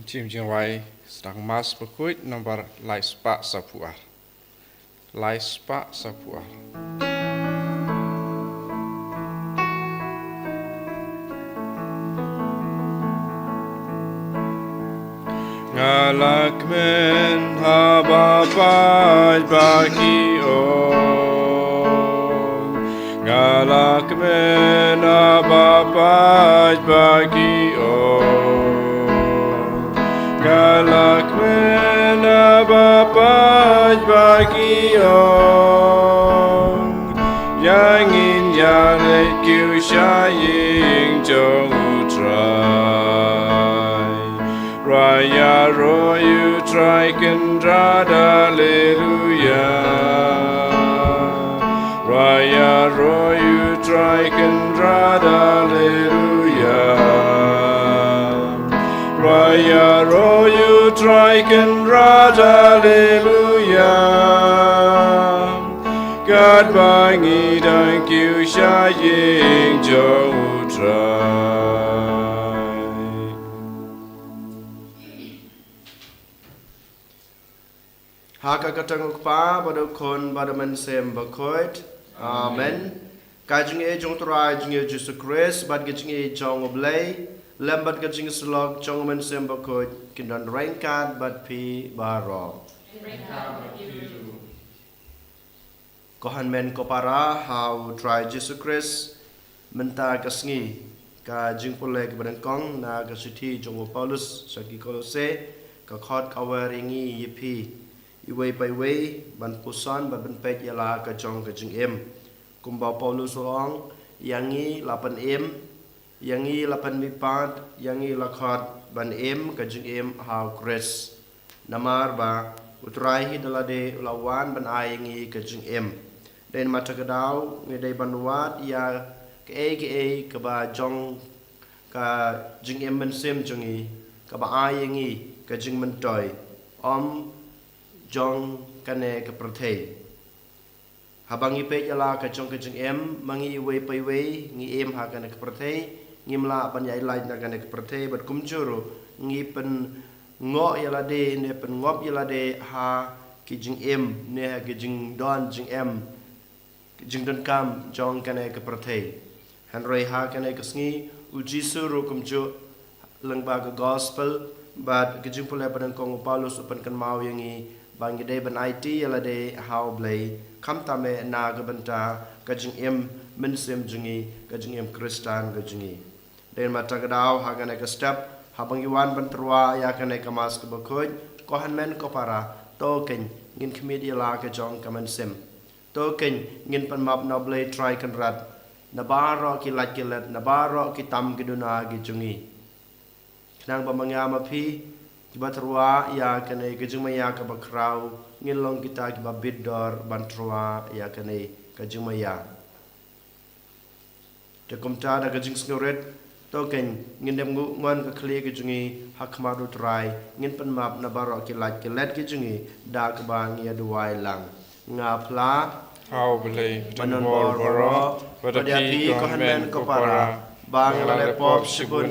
Jim Jingwai sedang mas berkuit nomor Laispa Sapuar. Laispa Sapuar. Ngalak men hababaj baki on. Ngalak men hababaj baki on. Ngalak men hababaj baki on. Yang in yang let kiu sha ying jong utrai. Raya royu try kendrada hallelujah. Raya royu try kendrada hallelujah. Raya royu try kendrada hallelujah. God bangi dan kiu sha ying jong utrai. Haka katang ukpa pada kon pada mensem bakoit. Amen. Kajing e jong trai jing e Jesus Christ bad kajing e jong oblay lambat kajing slog jong mensem bakoit kindan rainkat bad pi baro. Kohan men kopara how try Jesus Christ menta kasngi kajing pole ke badan kong na kasiti jong Paulus saki kolose ka khot kawaringi yipi iway by way ban pusan ban pek yala ka jong ka jing em kumba Paulus ong yangi 8 em yangi 8 mipat yangi lakhat ban em ka jing em how Chris namar ba utrai hi dalade lawan ban ayangi ka jing em den mata kadau ngedai banwat ya ke ka ba jong ka jing em ban sem jongi ka ba ayangi ka jing man toy jong kane ke perthei habangi pe jala ka jong ke jing em mangi we pe we ngi em ha kane ke perthei ngimla ban yai lai na kane ke perthei bat kumjuru ngi pen ngo yala de ne pen ngop yala de ha ki jing em ne ha ki jing don jing em jing don kam jong kane ke perthei hanrei ha kane ke sngi ujisu ru kumju lengba ke gospel bat ke jing pula pada kong Paulus upan kan mau yangi bang gede ban IT yala de how blay kam tame na gabanta kajing em mensem jungi kajing em kristan kajingi den mata gadau hagane ka step habang iwan ban trwa ya kane ka mas ka bakoj ko han men ko para to ken ngin khmedi la ka jong ka mensem to ken ngin pan map na blay try kan rat na baro ki lat ki let na baro ki tam ki duna ki jungi nang ba mangama phi Kibatrua ya kene kejumaya kabakrau ngilong kita kibabidor bantrua ya kene kejumaya tekumta da kejing snoret token ngindem ngon ka kli kejungi hakmaru trai ngin penmap na baro kilat kilet kejungi da kabang ya duai lang ngapla How beli manon bor boro padapi ko hanmen ko para bang lale pop sibun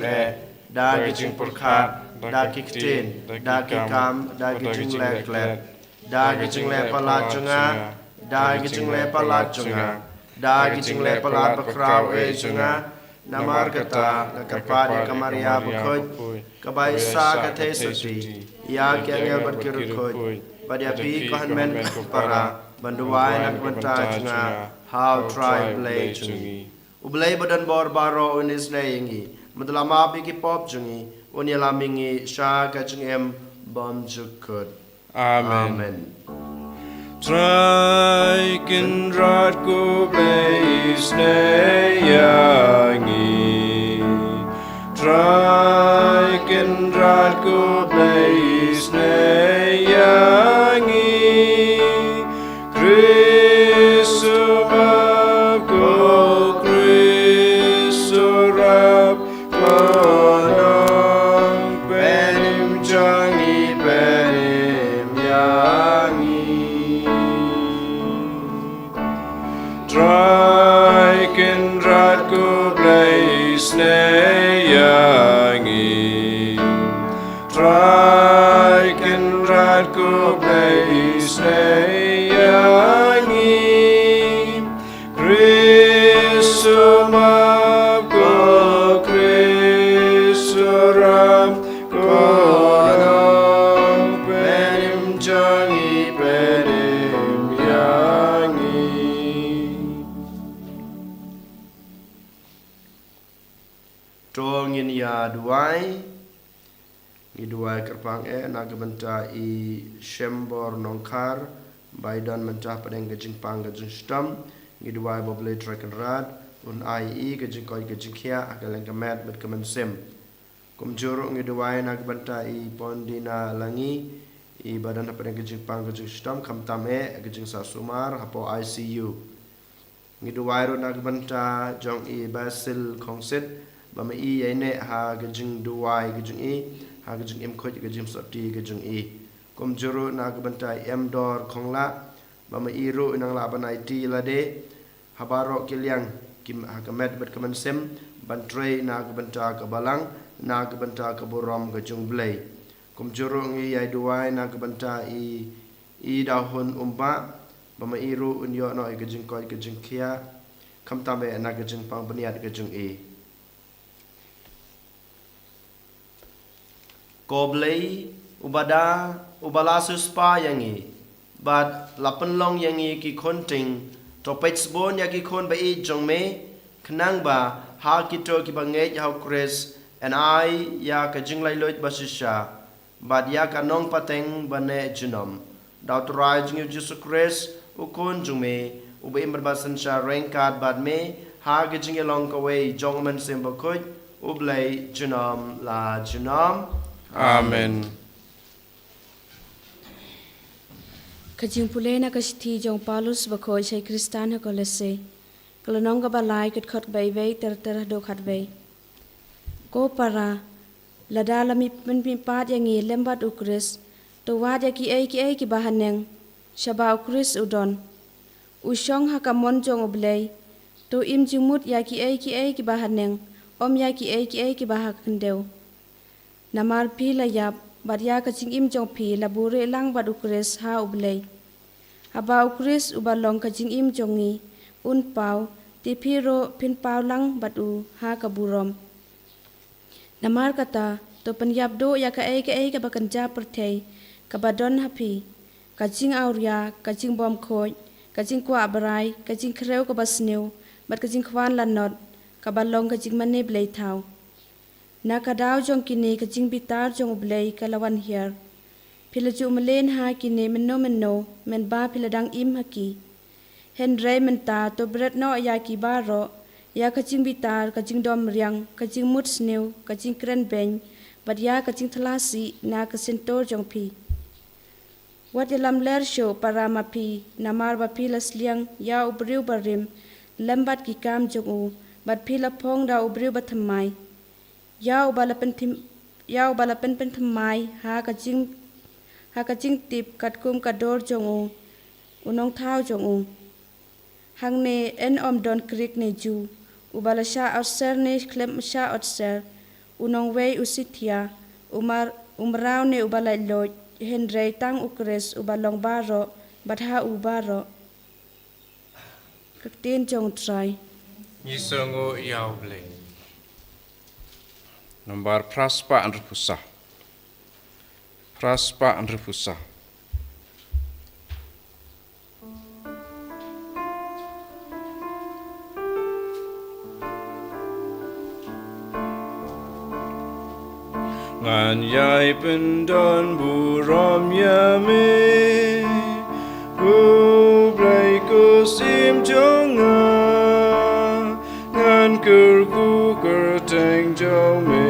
da kejing purkhat da kiktin, da kikam, da kijing lek lek, da kijing lek palat junga, da kijing lek palat junga, da kijing lek palat bakrau junga, namar kata nakapadi kamaria bakoj, kabaisa kate sati, ya kiangel berkirukoj, padapi kohan men para, banduai nak benta junga, how try blay jungi, ublay badan bor baro unis layingi, madalama bigi pop jungi. Unyala mingi sha kajing em bom jukut. Amen. Try kindrat ku blaze yangi. Try kindrat ku blaze yangi. Kristu ko Kristu rap Try kindrat ku blaze yangi. trai kin rat ku play snayangi Krisuma ko Krisuram ko penim jangi penim yangi Trongin ya duai Giduai kerpang nagbenta I Shembor Nongkar Baidan mentah padang gajing pang gajing stam Giduai boble track and rad Un ai gajing koi gajing kia Akaleng kamet bet kemensem Kumjuruk giduai nagbenta I Pondina Langi I badan padang gajing pang gajing stam Kamtam gajing sasumar Hapo ICU Giduai ro nagbenta Jong I Basil Kongsit Bama I yaine ha gajing duai gajing I ha gajing im khoj gajing soti gajing I kom juru na gabantai em dor khongla bama I ru nang la banai ti lade habaro kilyang kim ha kamet bet kemensem bantrei na gabanta ka balang na gabanta ka borom gajung blai kom juru ngi yai duai na gabanta I dahun umba bama I ru unyo no gajing koj gajing kia kam tambe na gajing pang baniat gajing I Koblei ubada ubalasus pa yangi bad lapenlong yangi ki konting topets bon ya ki kon ba I jong me knang ba ha kito ki bangai how Chris and I ya ka jinglai loit basisha bad ya ka nong pateng bane junom daut rai jing Jesus Chris u kon jong me u ba imbar basan sha rankat bad me ha ka jing long ka way jong man semba khoj u blai junom la junom Amen. Kajing pulay na kasithi jong Paulus bakoy say Kristan ha kolese. Kalanong ka balay kat kot bayway ter do katway. Ko para ladala mi penpimpat yang i lembat ukris. Tawad ya ki ay ki bahaneng. Shaba ukris udon. Usyong ha kamon jong oblay. To im jumut ya ki ay ki bahaneng. Om ya ki ay ki bahakendew. Namar pi la yap bad ya kaching im jong pi la bure lang bad ukres ha ublay. Haba ukres ubalong kaching im jongi un pau ti piro pin pau lang bad u ha kaburom. Namar kata to penyap do ya ka bakanja pertei kabadon hapi kaching auria kaching bom khoj kaching kwa barai kaching kreu ka basneu bad kaching khwan lanot kabalong kaching mane blay thau. Nakadaw jong kini kajing bitar jong ublay kalawan hier. Pila ju malen ha kini menno men ba pila dang im haki. Henry menta to bret no ya ki baro ya kajing bitar kajing dom riang kajing mut sneu kajing kren beng bad ya kajing thalasi na kasentor jong pi. Wat ilam ler show para mapi namar ba pila sliang ya ubriu barim lembat ki kam jong u bad pila pong da ubriu bathamai. Yau balapen pentemai ha kajing tip katkum kador jongu unong thau jongu hang ne en om don krik ne ju ubala sha outser ne klem sha outser unong wei usithia umrau ne ubala loj henrei tang ukres ubalong baro batha ubaro kaktin jong trai Nisongo yau blay Nomor praspa andrepusah. Praspa andrepusah. Ngan yai pendon buram yame ku blai ku sim jonga ngan ker ku ker teng jong me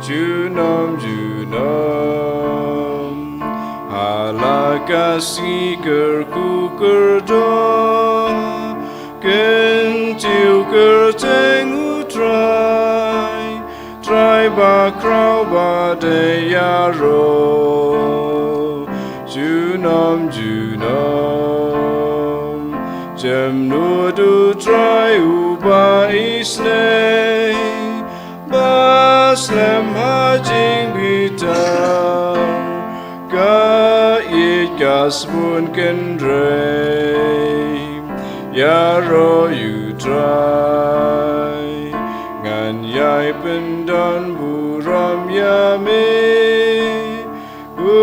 junam halakasi ker ku ker do ken chiu ker teng utrai trai ba krau ba de yaro junam jem nu du trai uba isne ba slem ha jing bitar ka it ka spoon can dream ya ro you try ngan yai pen don buram ya me u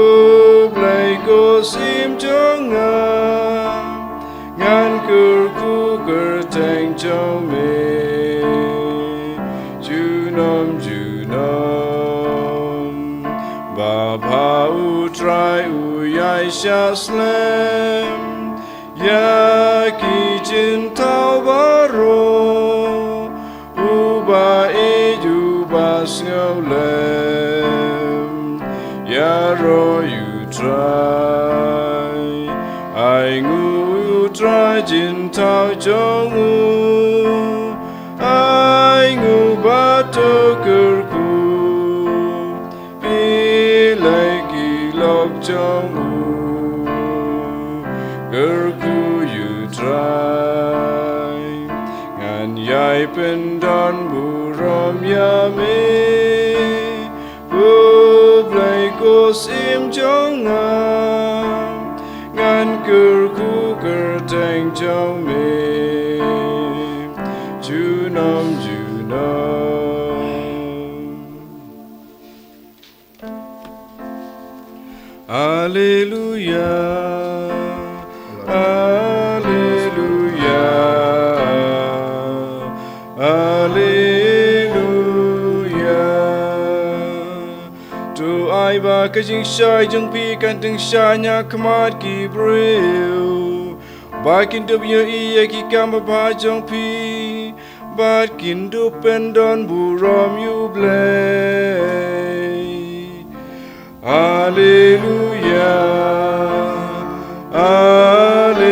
play go sim chong ngan kur ku kur tang chong me Baba u try u yai sha slem ya ki jin tao baro u ba e ju ba sngau lem ya ro you try ai ngu u try jin tao chong u ai ngu ba to kur ku trong u girl ku you try ngan yai pen don bu rom ya me bu play ko sim trong ngan girl ku girl tang trong me ju nom Hallelujah, Hallelujah, Hallelujah. Tu ai ba ka jing shai jung pi kan ting sha nya khamat ki breu. Ba kin du yo I ki kam ba jung pi. Ba kin du pen don bu rom you bless. Hallelujah, Hallelujah,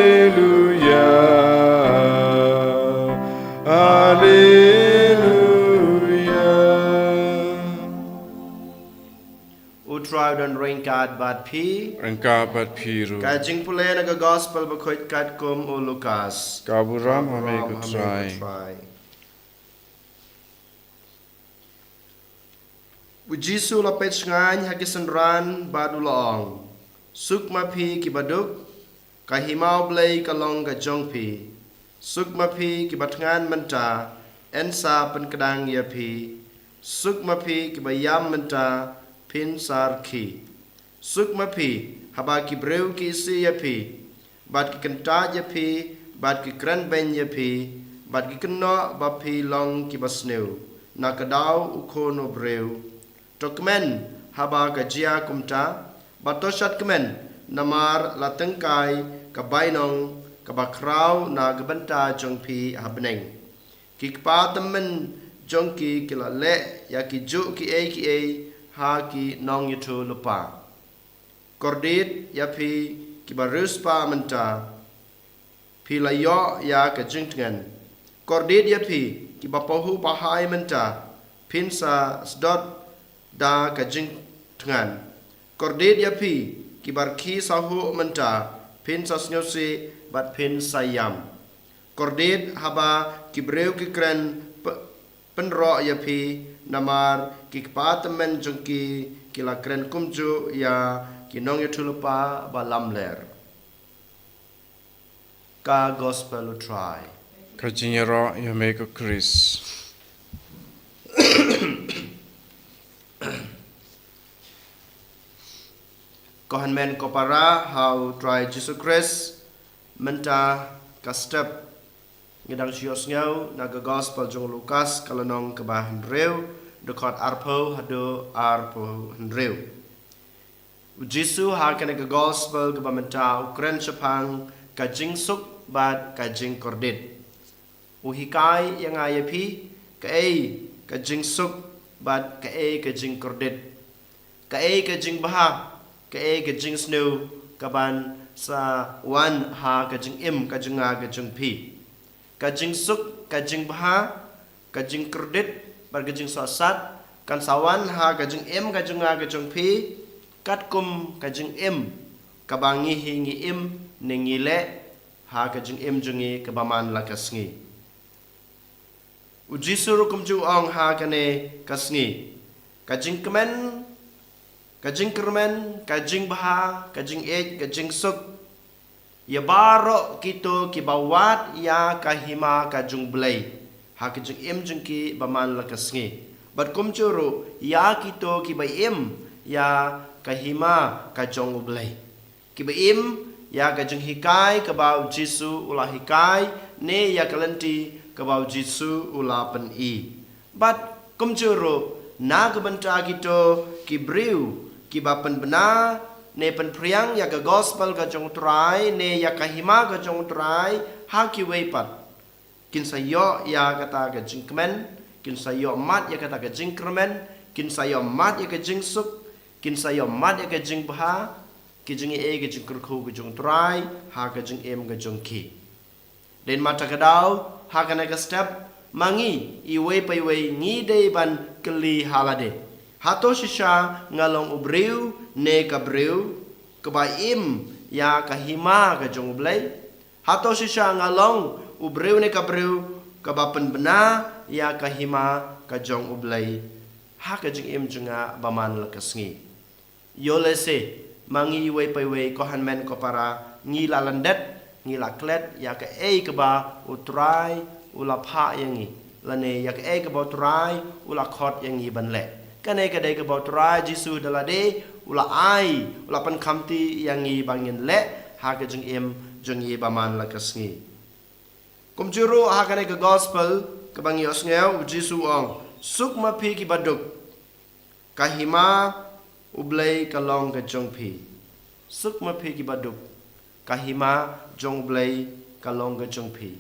Hallelujah. U try don ring card bat pi Engka bat piru. ka jing pule na ga gospel ba khoit kat kum u Lucas Kaburam hame ku try. Bu Jisu la pet ngan hakisan ran badu long suk ma phi ki baduk ka himau blei ka long ka jong phi suk ma phi ki batngan manta en sa pen kadang ya phi suk ma phi ki bayam manta pin sar khi suk ma phi haba ki breu ki si ya phi bat ki kanta ya phi bat ki kran ben ya phi bat ki kanno ba phi long ki basneu na kadau u khono breu Tokmen haba ka jia kumta batoshat kemen namar latengkai ka bainong ka bakrau na gabanta jongpi habneng kikpa temen jongki kila le ya ki ju ki e ha ki nong yutu lupa kordit ya pi ki barus pa menta pi la yo ya ka jingtngan kordit ya pi ki bapohu pahai menta pinsa sdot da ka jing tngan kordit ya pi ki bar khi sahu menta pin sa snyosi bat pin sayam kordit haba ki breu ki kren penro ya pi namar ki patemen jungki ki la kren kumju ya ki nong ya tulupa balam ler ka gospel try Kajinyaro yame ku Chris. Kohan men kopara how try Jesus Christ menta ka step ngidang sios ngau na ga gospel jong Lukas kalanong kabahan reu dekot arpo hado arpo reu Jisu ha kana ga gospel ka menta ukren chapang ka jing suk bat ka jing kordit uhikai yang ayapi ka jing suk bat ka jing kordit ka jing baha ka jing snow kaban sa wan ha ka jing im ka jing nga ka jing pi ka jing suk ka jing baha ka jing kredit bar ka jing sat kan sawan ha ka jing im ka jing nga ka jing pi kat kum ka jing im ka bangi hingi im ningi le ha ka jing im jungi ka baman la kasngi Ujisuru kum ju ong ha kane kasngi kajing kemen, kajing kermen, kajing baha, kajing kajing suk. Ya barok kito ki bawat ya kahima kajung belai. Ha kajing jeng ki baman lakasngi. Bat kumcuru ya kito ki bayim ya kahima kajong belai. Ki bayim ya kajing hikai kabau Jisu ulah hikai ne ya kalenti kabau Jisu ulah pen i. Bat kumcuru na kebenta kito ki briu ki bapen benar ne pen priang ya ke gospel ka jong trai ne ya kahima ka jong trai ha ki weipat kin sayo ya kata ka jingkmen kin sayo mat ya kata ka jingkremen kin sayo mat ya ka jingsuk kin sayo mat ya ka jingbha ki jing ka jingkurku ka jong trai ha ka jing ka jong ki den mata ka dau ha ka na ka step mangi I wei pai wei ngi dei ban keli halade hato shisha ngalong ubriu ne kabriu kebaim ya kahima ka jong blai hato shisha ngalong ubriu ne kabriu kebapen bena ya kahima ka jong ublai ha ka jing junga baman lakasngi yolese mangi wei pai wei ko hanmen ko para ngi la landet ngi la klet ya ka ka ba utrai ula pha yangi lane ya ka ka ba utrai ula khot yangi banle kanai kadai ke bau trai Jisu dalade ula ai ula pan kamti yang i bangin le ha ke jeng i baman la kasngi kumjuru ha kanai ke gospel ke bangi osngeu Jisu ong suk ma phi ki baduk kahima ublai kalong ke jong phi suk ma phi ki baduk kahima jong blai kalong ke jong phi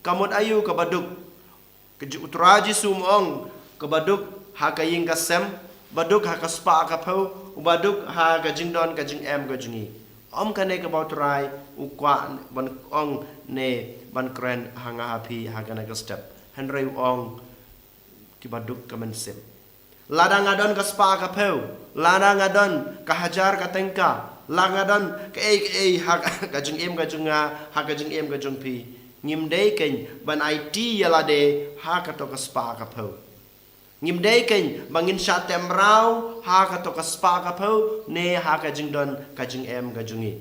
kamut ayu ke baduk ke utra Jisu ong ke baduk ha ka ying ka sem baduk ha ka spa ka phau baduk ha ka jingdon ka jing ka jingi om ka ne ka bautrai u kwa ban ong ne ban kren hanga happy ha ka na ka step henry ong ki baduk ka men sem ladang adon ka spa ka phau ladang adon ka hajar ka tengka langadon ka ha ka jing ka junga ha ka jing ka jung pi ngim dei ken ban IT yalade ha ka to ka spa ka phau ngim dei ken bangin sha tem rau ha ka to ka spa ka phau ne ha ka jing don ka jing ka jungi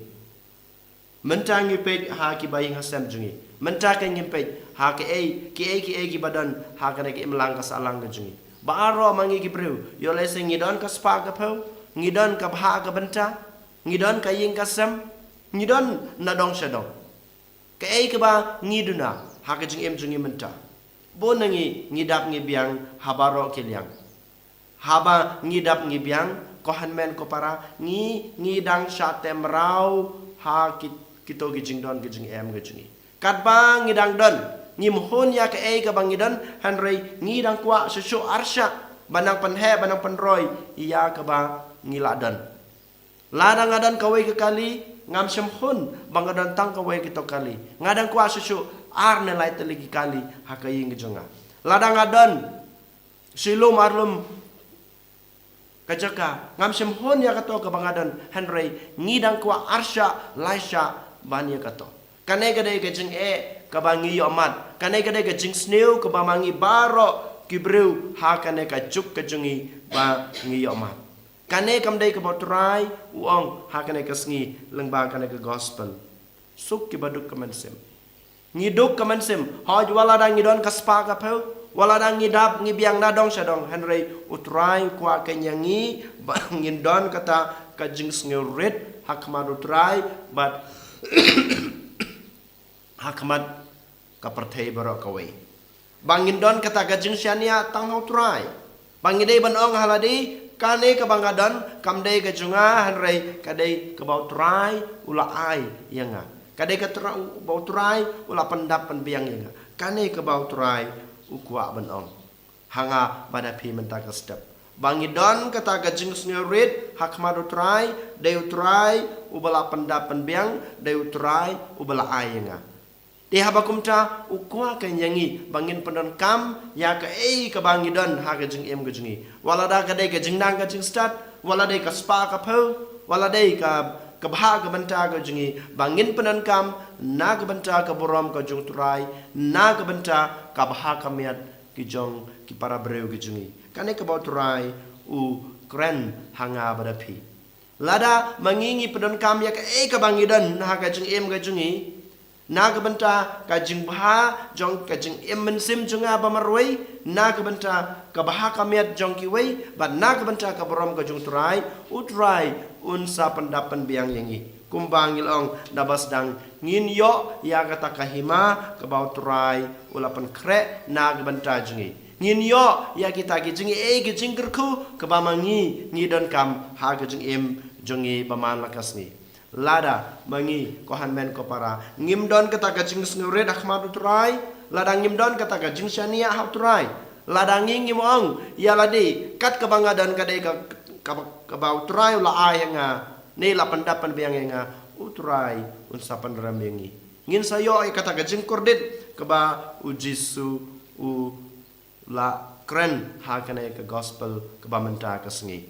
menta ngi pe ha ki bai ha sem jungi menta ka ngim pe ha ka ki badan ha ka ne ki imlang ka salang ka jungi baro mangi ki breu yo le se ngi don ka spa ka phau ngi don ka bha ka benta ngi don ka ying ka sem ngi don na dong sha dong ka ka ba ngi duna ha ka jing jungi menta bonangi ngidap ngi biang habaro kiliang haba ngidap ngi biang ko hanmen ko para ngidang syatem rau ha kito gijing don gijing gijingi katba ngidang don ngim hon ya ka bang ngidon hanrei ngidang kwa susu arsya banang penhe banang penroy iya ka ba ngiladon ladang adan kawai ke kali ngam syam hon bang adan tang kawai kito kali ngadang kwa susu ar nelai teligi kali hakayin gejonga ladang adon silum arlum kajaka ngam sem hon ya kato ka bangadon henry ngidang kwa arsya laisha banya kato kanai gade gejeng ka bangi yomat kanai gade gejeng sneu ka bamangi baro kibreu ha kanai ka juk kejengi ba ngi yomat kanai kamdai ka botrai uong ha kanai ka sngi lengba kanai ka gospel suk ki baduk kamensem ngiduk kamensem hoj wala dang ngidon ka spa ka peu wala dang ngidap ngibiang na dong sadong henry utrai kwa kenyangi ngindon kata ka jing sngurit hakmat utrai but hakmat ka perthei barok kawe bangindon kata ka jing syania tang utrai bangidei banong haladi kane ka bangadon kamdei ka junga henry kadei ka bautrai ula ai yanga kadai ka bautrai ula pendap penbiang yang kane ke bautrai ukwa benong hanga pada pi menta ka step bangidon kata ka jing sngurit hakmat utrai dei utrai ubala pendap penbiang dei utrai ubala ayanga di habakumta ukwa kan yangi bangin pendon kam ya ka ka bangidon ha ka jing ka jingi wala da kadai ka jing nang ka jing start wala dei ka spa ka phau wala dei ka kabha ka banta ka jingi bangin penankam na ka banta ka borom ka jung turai na ka banta ka bha ka miat ki jong ki para breu ki jingi kane ka bau turai kren hanga badapi lada mangingi pedon kam ya ka bangidan ha ka jing em ka jungi na ka banta ka jing bha jong ka jing em men sim junga ba marwai na ka banta ka bha ka met jong ki wei ba na ka banta ka borom ka jung trai utrai un sa pandapan biang yangi kumbangil ong dabas dang ngin yo ya kata kahima ka bau trai ulapan kre na ka banta jungi ngin yo ya kita ki jungi ki jing kerku ka ba mangi ngi don kam ha ka jing em jungi paman lakas ni lada mangi kohan men ko para ngim don kata ka jing snure dakhmat utrai lada ngim don kata ka jing shania ha utrai lada ngim ong ya ladi kat ka banga don ka dei ka bau utrai la ai nga ni la pandapan biang nga utrai unsapan rambengi ngin sayo ay kata ka jing kordit ka ba ujisu u la kren ha kana ka gospel ka ba menta ka sngi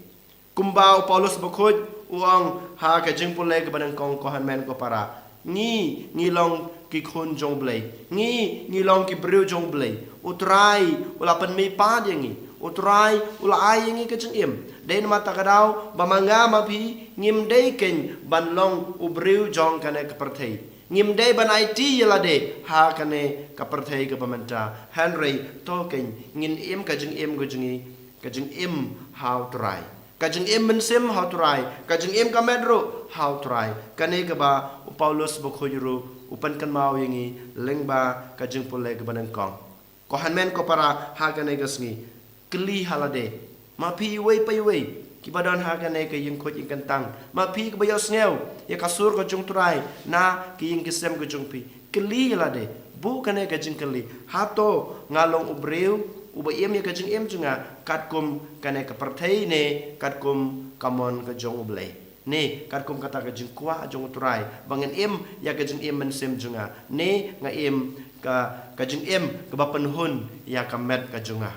kumbau Paulus bukhoj uang ha ka jing pulai ke badan kong kohan men ko para ngi long ki khun jong blai ngi long ki breu jong blai utrai ula pen mi pa yangi utrai ula ai yangi ke jing im den mata kadau bamanga mapi ngim dei ken ban long u breu jong kana ke perthei ngim dei ban IT yala de ha kane ka perthei ke pamenta Henry to ken ngin im ka jing im go jingi ka jing im how try kajeng em mensim how try kajeng em kamedro how try kane ka ba Paulus bokhojuru upan kan mau yangi lengba kajeng pole ka banan kong ko hanmen ko para ha kane gasngi kli halade ma pi wei pai wei ki badan ha kane ka ying khoj ing kantang ma pi ka bayos ngeu ya kasur ko jung try na ki ying kisem ko jung pi kli halade bu kane kajeng kli ha to ngalong ubreu uba em ya kajing em junga katkum kane ka perthei ne katkum kamon ka jong ublei ne katkum kata ka jing kwa jong turai bangen em ya kajing em men sem junga ne nga em ka kajing em ka bapen hun ya ka met ka junga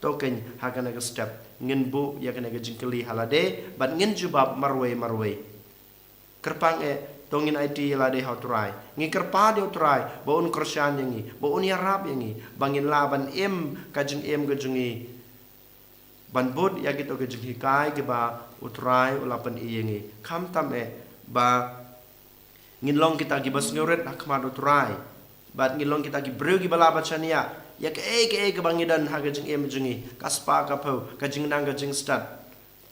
token ha kana ka step ngin bu ya kana ka jing keli halade bat ngin jubab marwei kerpang tongin IT lade how try ngi kerpa de try baun krosyan yangi baun yarab yangi bangin laban em kajing em gajungi ban bud ya gitu gajung hikai ke ba utrai ulapan i yangi kam tam ba ngin long kita gi bas nguret akmad utrai bat ngin long kita gi breu gi balaban chania ya ke bangidan ha gajung em jungi kaspa ka pau kajing nang gajing stat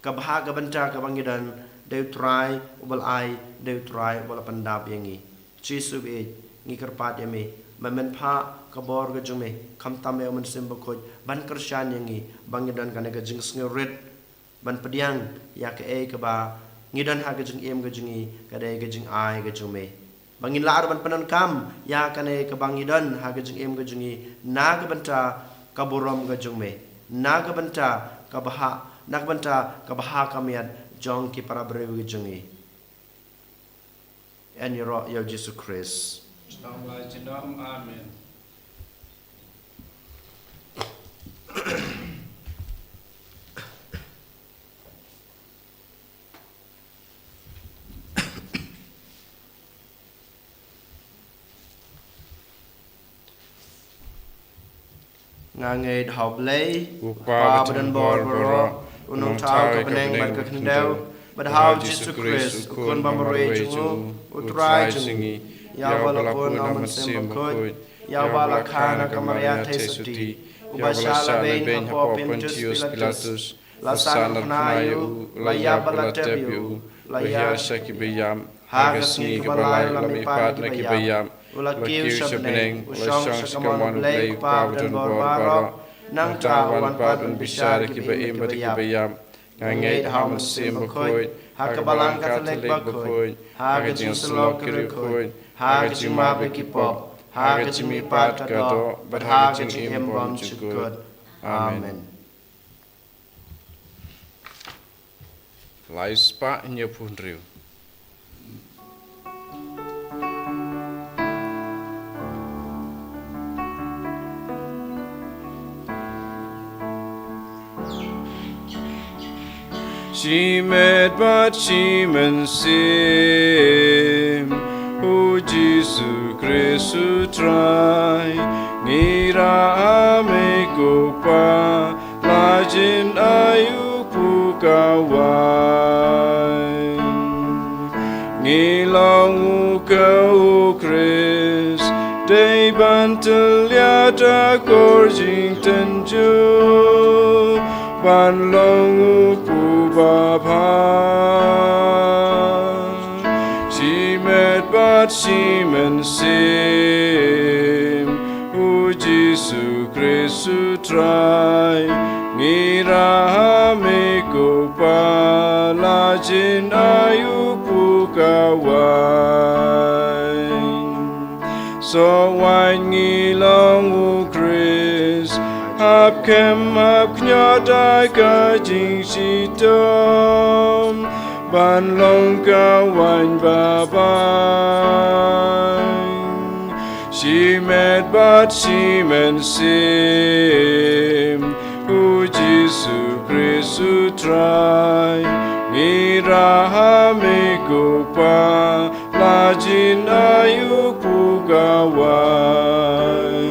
ka bah ka banta ka bangidan they try ubal ai they try ubal pandap yangi chisu be ngi kerpat yame mamen pha kabor ga jume kham tam e man sim bkhoj ban kershan yangi bangidan kana ga jing sngerit ban pediang ya ke ka ba ngidan ha ga jing em ga jingi ka dai ga jing ai ga jume bangin lar ban panan kam ya kana ka bangidan ha ga jing em ga jingi na ga banta kaborom ga jume na ga banta ka baha nak banta ka baha kamiat jong ki para brewi jungi en yoro ya Jesus Christ Amen. ngangai dhau blei Upa badan bor boro unong tau ka peneng ban ka kendau badhau Jesus Christ kun bamroi jungu utrai jungi ya balapun aman sem koi ya balakana kamaria tesuti ubashala ben hapo Pontius Pilatus lasana pnayu laya balatebiu laya shaki beyam hagasni kabalay lamipat na kibayam Ulakiw sa beneng, usyong sa kaman blay, pawadan borbaro, nang tawan padun bisyari kibayim bati kibayam, ngangay haman sim bakoy, hakabalang katolik bakoy, hagajing salok kirikoy, hagajing mabikipop, hagajing mipat kado, but hagajing imbom chukod. Amen. Lais pa inyo punriw. She met but she men sim O Jesus Christ try Ngira ame ko pa Lajin ayu pu ta cor jing ten ju ban long u pu ba pa she met but she men sim u Jesu Christu try ngira me ko pa la jin ayu pu ka wai so wai ngi long u Chris hap kem hap knya dai ka jing si tom ban long ka wan ba bai she met but she men sim u Jesu Christu try ngira me ko pa la jin ayu pu ka wai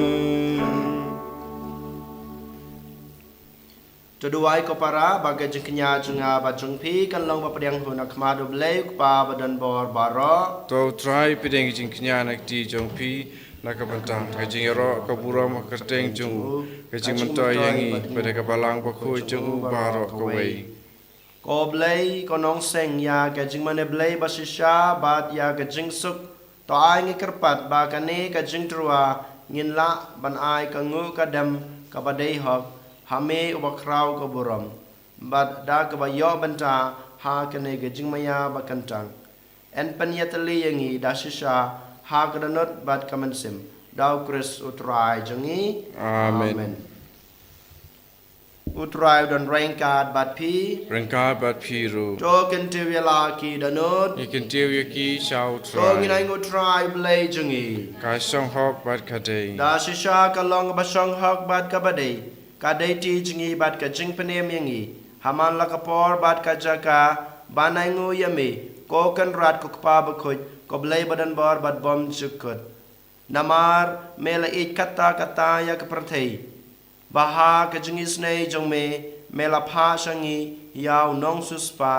Tuduai ko para bagai jengknya jenga bajung pi kan long bapadang huna kemadu belai pa badan bor baro to try pideng jing knya nak ti jong pi nak kapantang ka jing ro ka bura ma ka teng jung ka jing mentoy yangi pada ka balang ba khu jung baro ko wei ko belai ko nong seng ya ka jing mane belai basisha bat ya ka jing suk to ai ngi kerpat ba ka ne ka jing trua ngin la ban ai ka ngu ka dam ka badai hok hame ubakrau ka buram bad da ka ba yo banta ha ka ne ka jing maya ba kantang en panyatali yangi dasisha ha ka danot bad ka mansim dau Chris utrai jangi amen utrai don rainkat bad pi rengka bat pi ru to kan tiwela ki danot ikin tiu yaki shau to ngi try nai utrai blai jangi ka song hok bat ka dei dasisha ka long ba song hok bad ka badai ka dei ti jangi bad ka jing penem yangi haman la ka por bad ka jaka banai ngu yami ko kan rat ko pa ba khoj ko blai badan bor bad bom chukut namar mela ik kata kata ya ka prathei baha ka jingi snei jong me mela pha sangi yaw nong suspa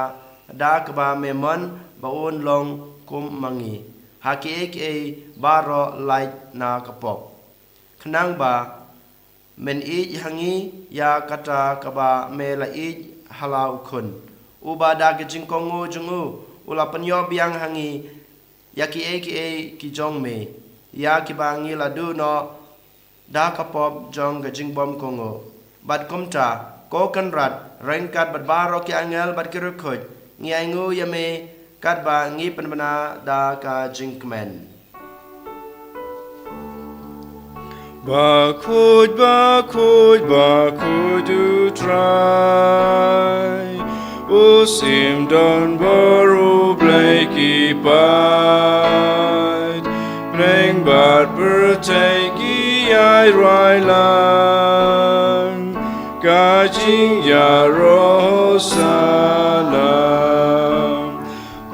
da ka ba me man ba on long kum mangi haki ek e baro light na ka pop khnang ba men i hangi ya kata ka ba mela i halau khun uba da ka jing kongu jungu ula panyo biang hangi yaki e ki jong me ya ki bangi la du no da ka pop jong ga jing bom kongo bad kumta ko kan rat rengkat bad baro ki angel bad ki rukhoj ngi aingu yame kat ba ngi panbana da ka jing kmen Bakud du try Usim don boru blaki bad Bring bad bertegi ai rai lang Gajing ya rosana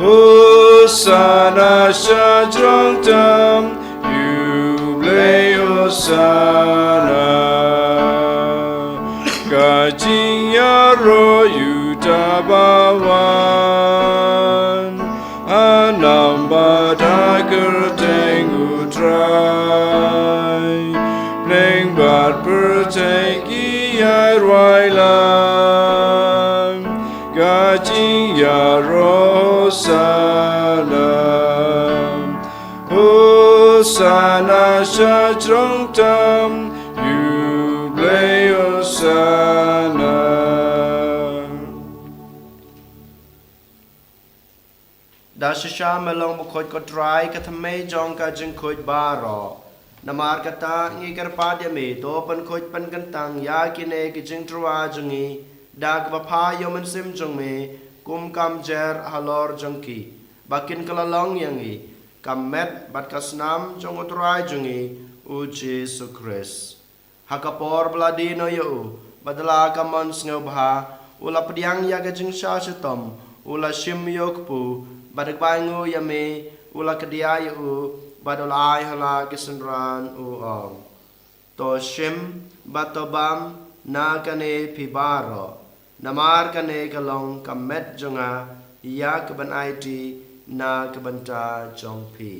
Hosana shajong tam Hosana Gajing ya ro yu tabawan Anamba dagar tengu try Neng bat bertegi ya railan Gajing ya rosana Hosana shajong tam Yuble Hosana Dasisha melong bukhoj ko try kathame jong ka jing khoj baro namar kata ngi karpadya me to pan khoj pan kantang ya kine ki jing trwa jungi dag bapha yoman sim jong me kum kam jer halor jongki bakin kalalong yangi kamet bat kasnam jong utrai jungi u Jesu Christ hakapor bladino yo badala kamon snobha ula pdiang ya ka jing sha shitom ula shim yokpu badak bangu yame ula kedia yu badolai hala kisendran u ong to shim batobam na kane pibaro namar kane kalong kamet jonga ya keban IT na kebanta jong pi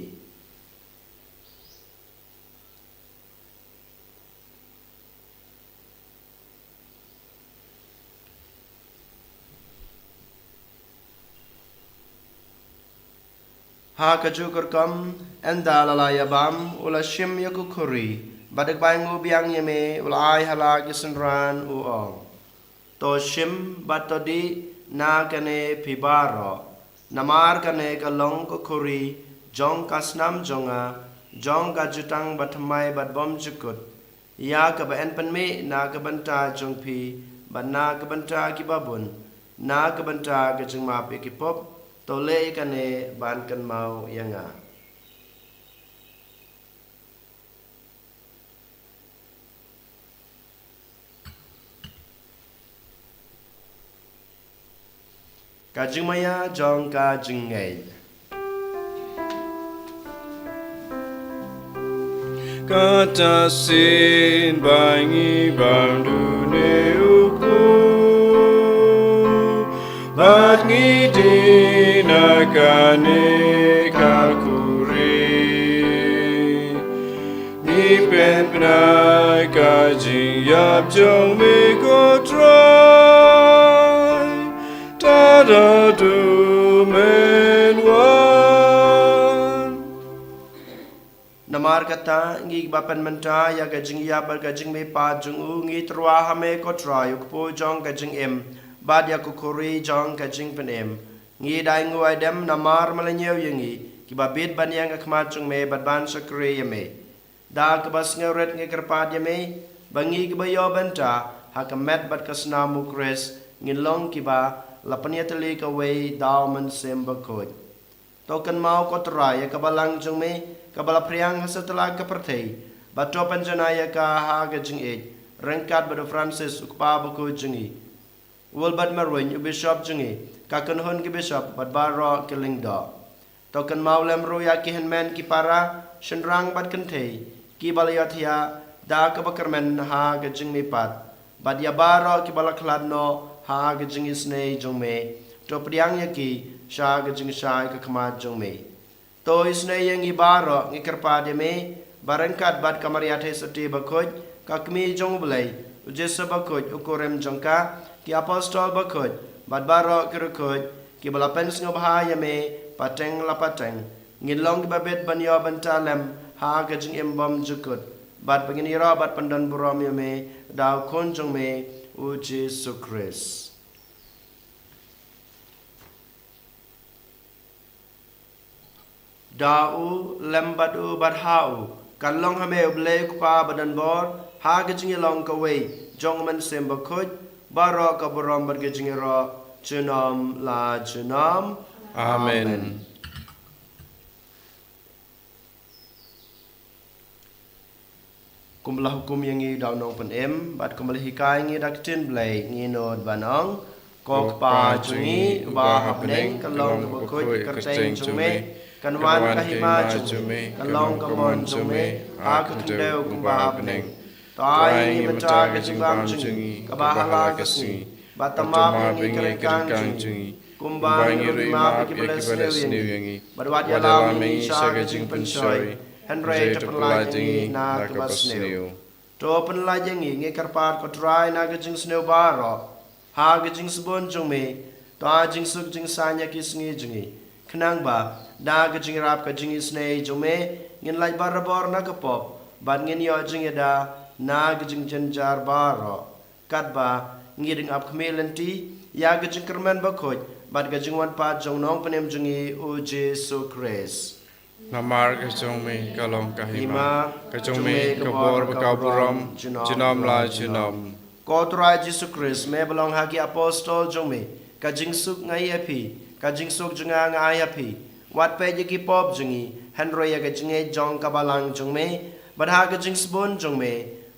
ha kajukurkam enda lalayabam ula shim yakukuri badak bangu biang yeme ula ai hala gisenran uong to shim batodi na kane pibaro namar kane kalong kukuri jong kasnam jonga jong kajutang batmai batbom jukut ya kaban penme na kabanta jong pi bat na kabanta kibabun na kabanta kajeng map ikipop tole kane ban kan mau yanga kajeng maya jong kajeng ngai Kata sin bangi bandu ne uku Bangi dina kane kakuri Ni pen penai kaji yap jong me ko try Tada du men wan Namar kata ngi bapan menta ya gajing ya bar gajing me pa jung u ngi trwa hame ko tra yuk po jong gajing em bad ya kukuri jong gajing pen em ngi dai ngu adem namar malenyew yengi ki babit ban yang akmat jung me bad ban sakre yeme da kebas ngeret ngi kerpad yeme bangi ki bayo benta hakamet bad kasna mukres ngin long ki ba lapanyatali ka we dawman semba kod token mau ko tra ya kabalang jung me kabala priang setelah kepertai bato panjanaya ka ha gajing ej rengkat bado Francis ukpa buku jengi wulbat marwin bishop jengi kakan hon ki bishop bad baro kilingda token maulem roya ki henmen ki para shenrang bad kentei ki balayathia da ka bakarmen ha gajing mi pat bad ya baro ki balakladno ha gajing isne jongme to priang yaki sha gajing shai ka kama jongme to isne yang ibaro ngikerpa deme barangkat bad kamariat hesati bakoj kakmi jong belai ujesa bakoj ukorem jongka ki apostol bakoj bad baro kirukoj ki balapens ngobahaya me pateng lapateng ngilong babet banyo bantalem ha gajing embom jukut bad penginira bad pandan buram me daw konjong me uji sukris dau lembadu badhau kalong hame uble kwa badan bor ha gajing long ka we jong man semba khoj baro ka borom bad gajing ro chunam la chunam Amen. Kumlah hukum yang ngi daw nong pen em bad kumlah hikai ngi daktin blai ngi nod banong kok pa chungi ba hapneng kalong ka khoj kerteng chungme kanwan kahima jume kalong kamon jume ak tendeu kumba peneng tai ni bata kejibam jungi kabahala kasi batama pengi kerekang jungi kumba ni rumah bagi belas newengi badwat yalam ni saga jing pensoi henry tepenlajengi na kebas neu to penlajengi ngi karpat kotrai na gejing sneu baro ha gejing sebon jume to jing suk jing sanya kisngi jungi kenang ba da gajing rap gajing isne jume ngin lai barabor na kapop ban ngin yo jing da na gajing janjar baro kat ba ngiring ap khmelenti ya gajing kerman bakoj bad gajing wan pa jong nong penem jungi u Jesu Kris Namar kajong me kalong kahima kajong me kabor bakau buram jinam la jinam kotra Jesu Kris me belong haki apostol jong me kajing suk ngai api kajing suk junga ngai api wat pe ji ki pop jungi henry ya gajing jong kabalang jong me badha gajing sbon jong me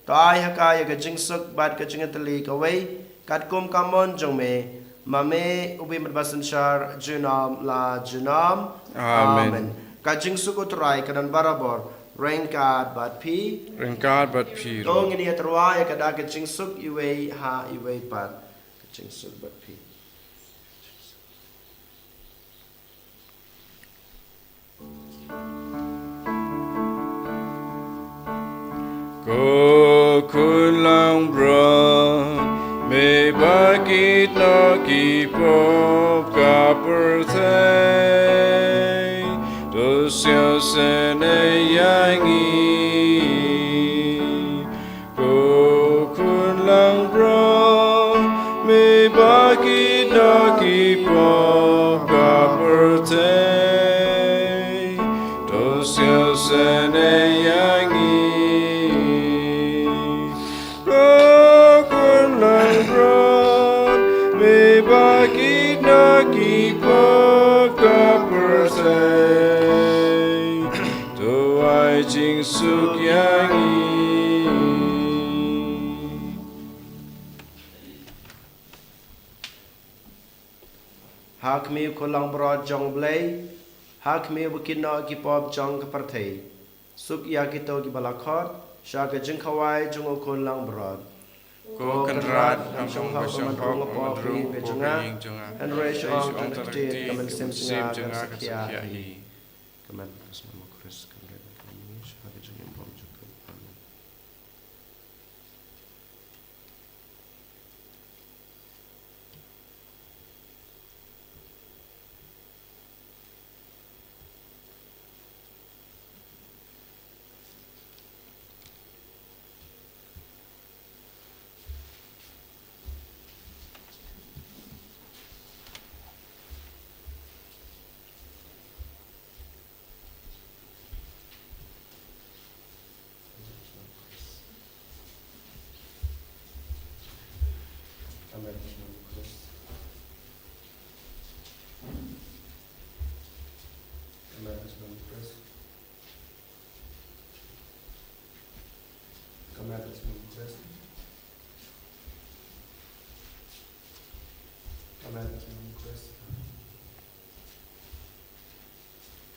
tai ha ka ya gajing suk bad gajing tali ka wei kat kum kamon jong me mame ubi madbasan shar junam la junam amen kajing suk utrai kadan barabor rengkat bat pi Rengkat bat pi dong ini terwa ya kada gajing suk iwei ha iwei pat gajing suk bat pi Ko kulang bron me bakit no ki pop ka perthei to siêu sen yangi cô kun lang bro me baki daki po ka birthday to siêu sen yangi cô kun lang bro me baki daki po ka birthday to ai jing suk yangi hak mi ko lang bro jong blay hak mi bukin no ki pop jong ka parthei suk ya ki to ki balakhot sha ka jing khawai jong ko lang bro Ko kan rat ham jong shong ha ba shong ko hok ma ma po dru pe ko jonga ying jonga and ratio Ratio on on the the date kamen sim sim singa jonga ka ka sakya sakya hi hi kamen asma mo chris kamen kamen sha ka jing pom jok amen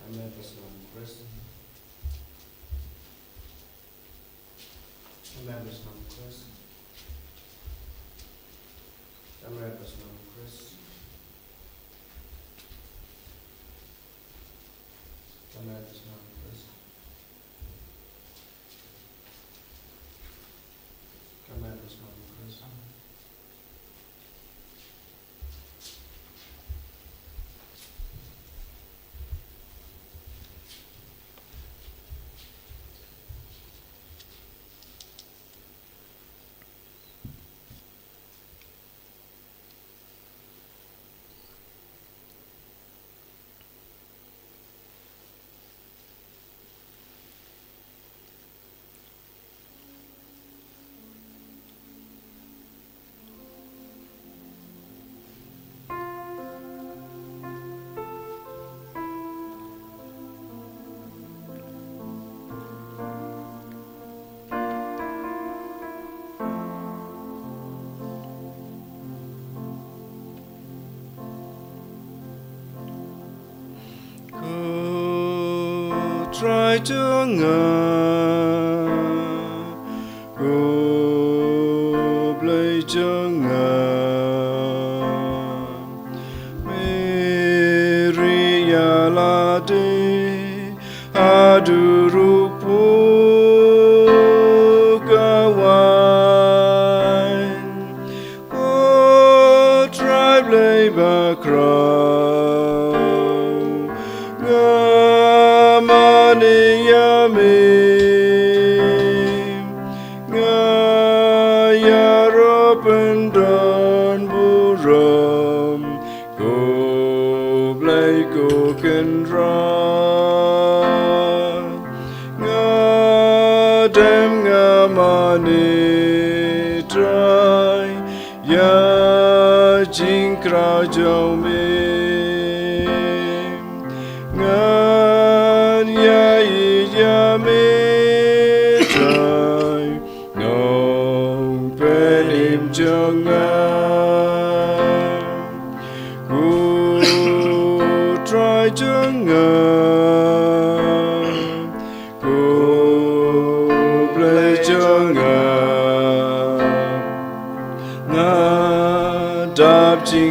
Amen. try to go play Maria la de adurupu kawan try play background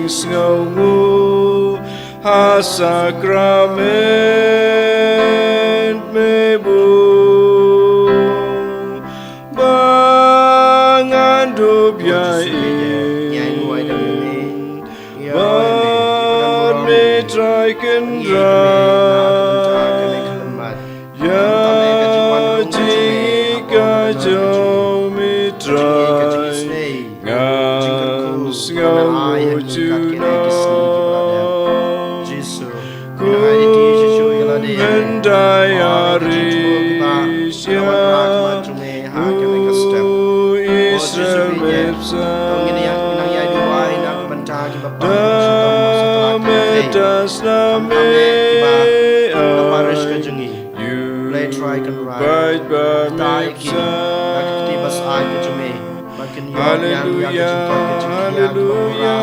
Snow Sakrament mebu bangan dubyai ban me try kendra yang Jisu ku hendai arisya ku Israel bebsa dametas name you bait bebsa Hallelujah, hallelujah,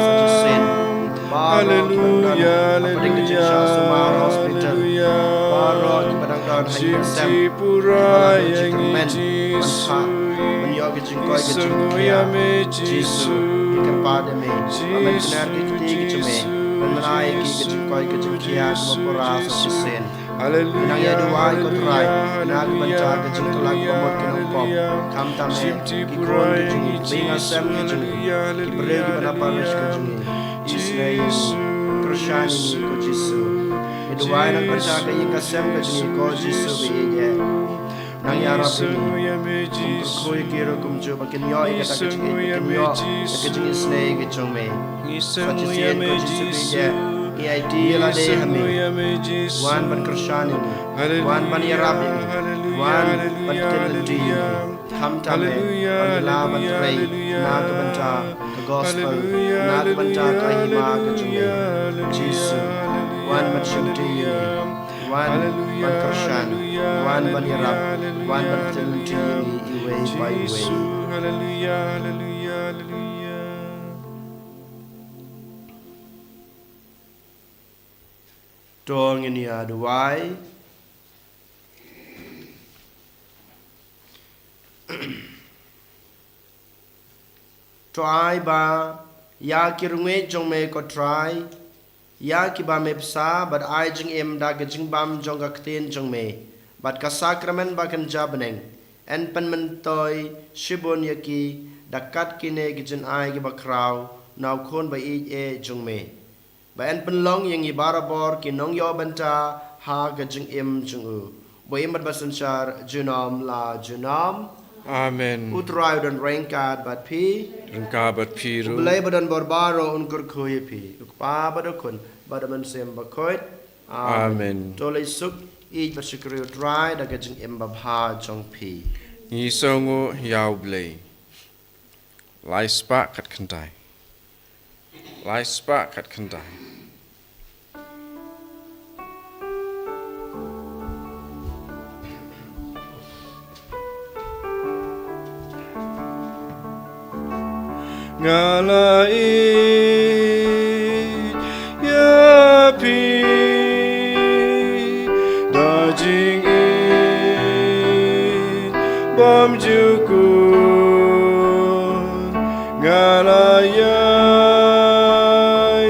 hallelujah, hallelujah. Simti pura yang Jisu, Isungu ya me Jisu, Hallelujah, Simti pura yang Jisu, Nang yarap ini, koi kiro kumcu makin yo ika tak kecing yo kecing isne kecing me. Sacisian ko Jisu beja, EIT la de hame. Wan ban Krishani, wan ban yarap ini, wan ban tenenti. Ham tame, la ban pray, na ke banta ke gospel, na ke banta ke hima kecing me. Jisu, wan ban shukti ini. Wan ban Krishani, wan ban yarap, wan ban tenenti iwe by way. Hallelujah, hallelujah, hallelujah. Tong ini aduai. Try ba ya kirunge jong me ko try. Ya ki ba me psa but I jing em da ke jing bam jong ka kten jong me but ka sakramen ba kan jabneng en pen men toy shibon yaki da kat kine ki jin ai ki ba kraw naw khon ba e jong me ba en pen long yang i barabor ki nong yo banta ha ke jing em jong u bo em ba sanchar junam la junam Amen. Utrai dan rengkat bat pi Rengka bat piru. Belai badan barbaro unkur kuy pi ukpa badakun badaman sem bakoit. Amen. Tolai suk ij bersyukur utrai da kajing embabha jong pi. Nisongu yau blei. Lai spak kat kendai. Lai spak kat kendai. Ngalai ya pi dajing in bam jukun ngalai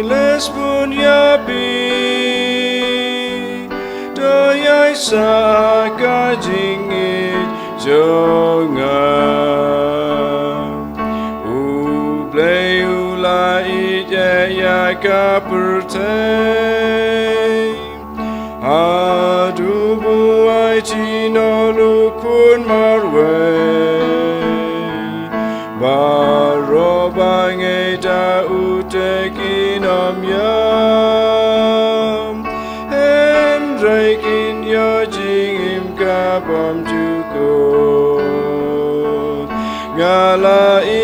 les pun ya pi doyai sa kajing in jongan ka pertei adu buai chino lukun marwe baro bangai da utekinam yam hendraikin yo jingim kapam jukut ngalai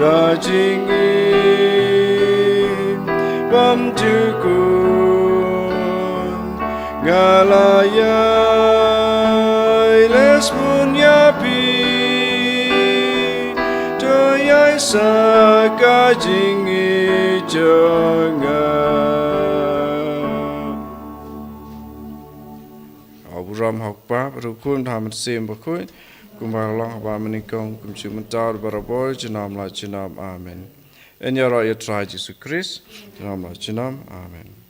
Rajing in bam jukun ngalayai les pun yapi doyai sa kajing i jonga Aburam hakpa rukun hamat sim bakoi Kumbalang ba menikong kumcimentar baraboy jenam la jenam amen. En ya raya try Jesus Christ jenam la jenam amen.